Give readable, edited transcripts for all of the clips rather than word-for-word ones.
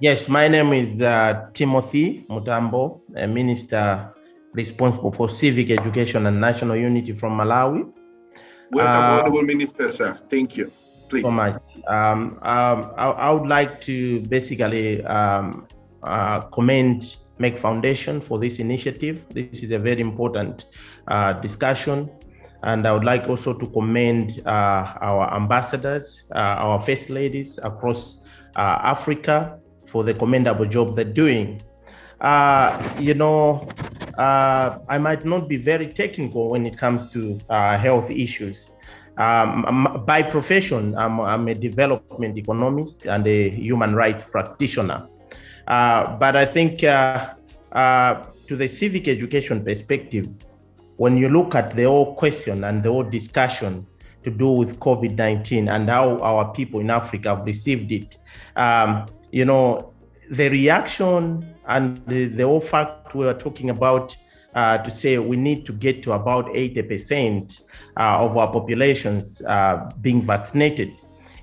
Yes, my name is Timothy Mutambo, a minister responsible for civic education and national unity from Malawi. Welcome, Honorable Minister, sir. Thank you. Please. So much. I would like to basically commend Merck Foundation for this initiative. This is a very important discussion. And I would like also to commend our ambassadors, our first ladies across Africa for the commendable job they're doing. I might not be very technical when it comes to health issues. By profession, I'm a development economist and a human rights practitioner. But I think to the civic education perspective, when you look at the whole question and the whole discussion to do with COVID-19 and how our people in Africa have received it, the reaction and the whole fact we are talking about to say we need to get to about 80% of our populations being vaccinated,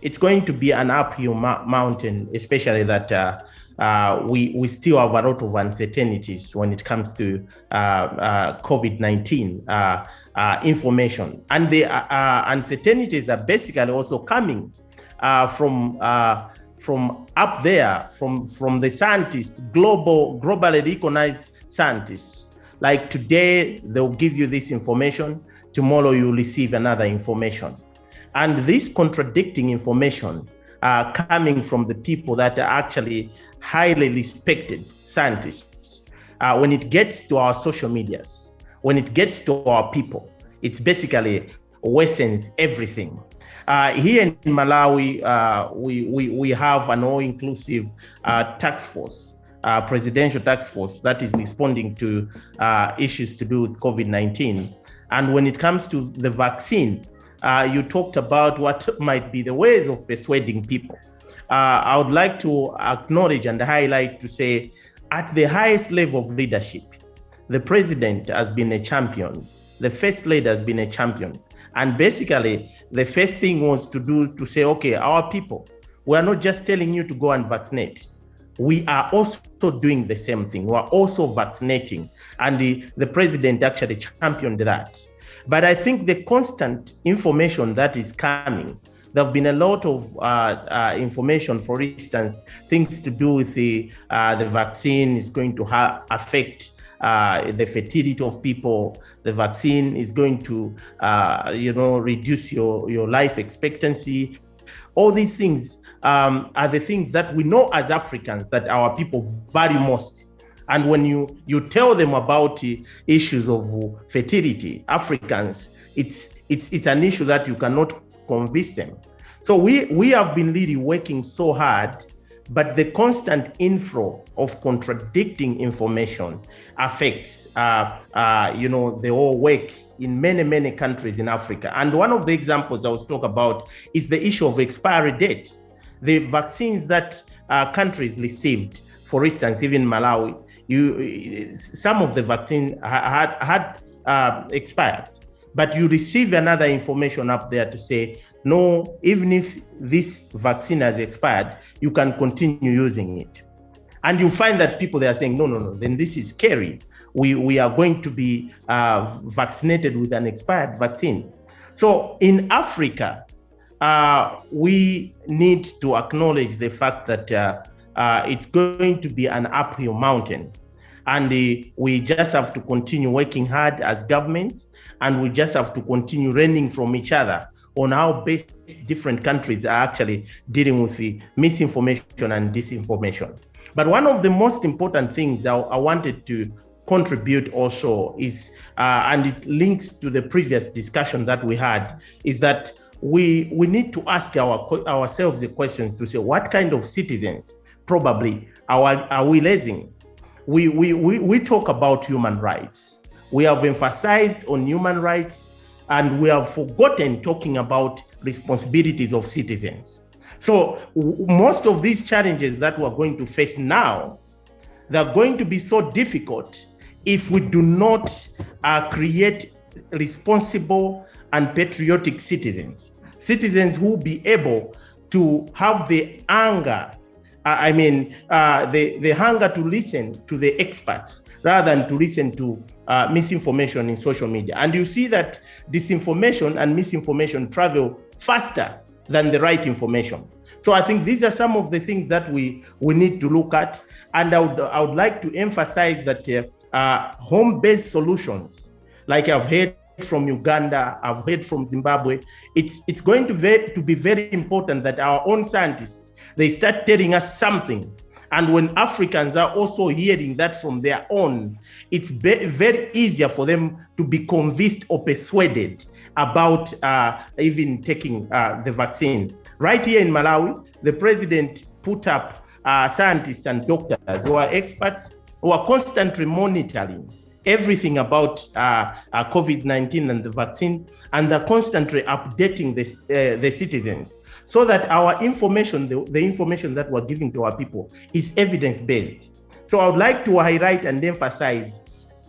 it's going to be an uphill mountain, especially that we still have a lot of uncertainties when it comes to COVID-19 information. And the uncertainties are basically also coming from up there, from the scientists, globally recognized scientists. Like today, they'll give you this information, tomorrow you'll receive another information. And this contradicting information coming from the people that are actually highly respected scientists. When it gets to our social medias, when it gets to our people, it's basically worsens everything. Here in Malawi, we have an all-inclusive task force, presidential task force that is responding to issues to do with COVID-19. And when it comes to the vaccine, you talked about what might be the ways of persuading people. I would like to acknowledge and highlight to say, at the highest level of leadership, the president has been a champion. The first lady has been a champion. And basically, the first thing was to say, okay, our people, we are not just telling you to go and vaccinate. We are also doing the same thing. We are also vaccinating. And the president actually championed that. But I think the constant information that is coming, there have been a lot of information, for instance, things to do with the vaccine is going to affect the fertility of people. The vaccine is going to, reduce your life expectancy. All these things are the things that we know as Africans that our people value most. And when you tell them about issues of fertility, Africans, it's an issue that you cannot convince them. So we have been really working so hard, but the constant inflow of contradicting information affects the whole work in many countries in Africa. And one of the examples I was talking about is the issue of expiry date. The vaccines that countries received, for instance, even Malawi, some of the vaccine had expired, but you receive another information up there to say, no, even if this vaccine has expired, you can continue using it. And you find that people, they are saying, no, then this is scary. We are going to be vaccinated with an expired vaccine. So in Africa, we need to acknowledge the fact that it's going to be an uphill mountain. And we just have to continue working hard as governments, and we just have to continue learning from each other on how best different countries are actually dealing with the misinformation and disinformation. But one of the most important things I wanted to contribute also is, and it links to the previous discussion that we had, is that we need to ask ourselves the questions to say, what kind of citizens probably are we raising? We talk about human rights. We have emphasized on human rights, and we have forgotten talking about responsibilities of citizens. So most of these challenges that we're going to face now, they're going to be so difficult if we do not create responsible and patriotic citizens who will be able to have the anger the hunger to listen to the experts rather than to listen to misinformation in social media. And you see that disinformation and misinformation travel faster than the right information. So I think these are some of the things that we need to look at. And I would like to emphasize that home-based solutions, like I've heard from Uganda, I've heard from Zimbabwe, it's going to be very important that our own scientists, they start telling us something. And when Africans are also hearing that from their own, it's very easier for them to be convinced or persuaded about even taking the vaccine. Right here in Malawi, the president put up scientists and doctors who are experts, who are constantly monitoring everything about COVID-19 and the vaccine, and they're constantly updating the citizens so that our information, the information that we're giving to our people, is evidence-based. So I would like to highlight and emphasize,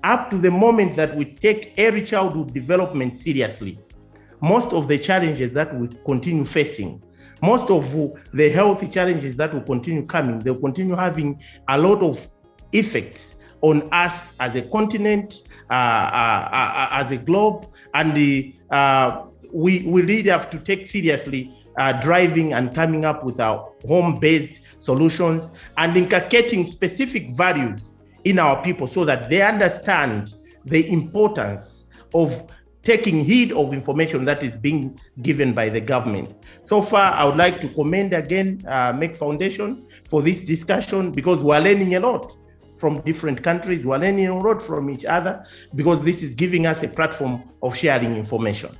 up to the moment that we take early childhood development seriously, most of the challenges that we continue facing, most of the healthy challenges that will continue coming, they'll continue having a lot of effects on us as a continent, as a globe, and we really have to take seriously driving and coming up with our home-based solutions and inculcating specific values in our people so that they understand the importance of taking heed of information that is being given by the government. So far, I would like to commend again Merck Foundation for this discussion, because we're learning a lot from different countries, we're learning a lot from each other, because this is giving us a platform of sharing information.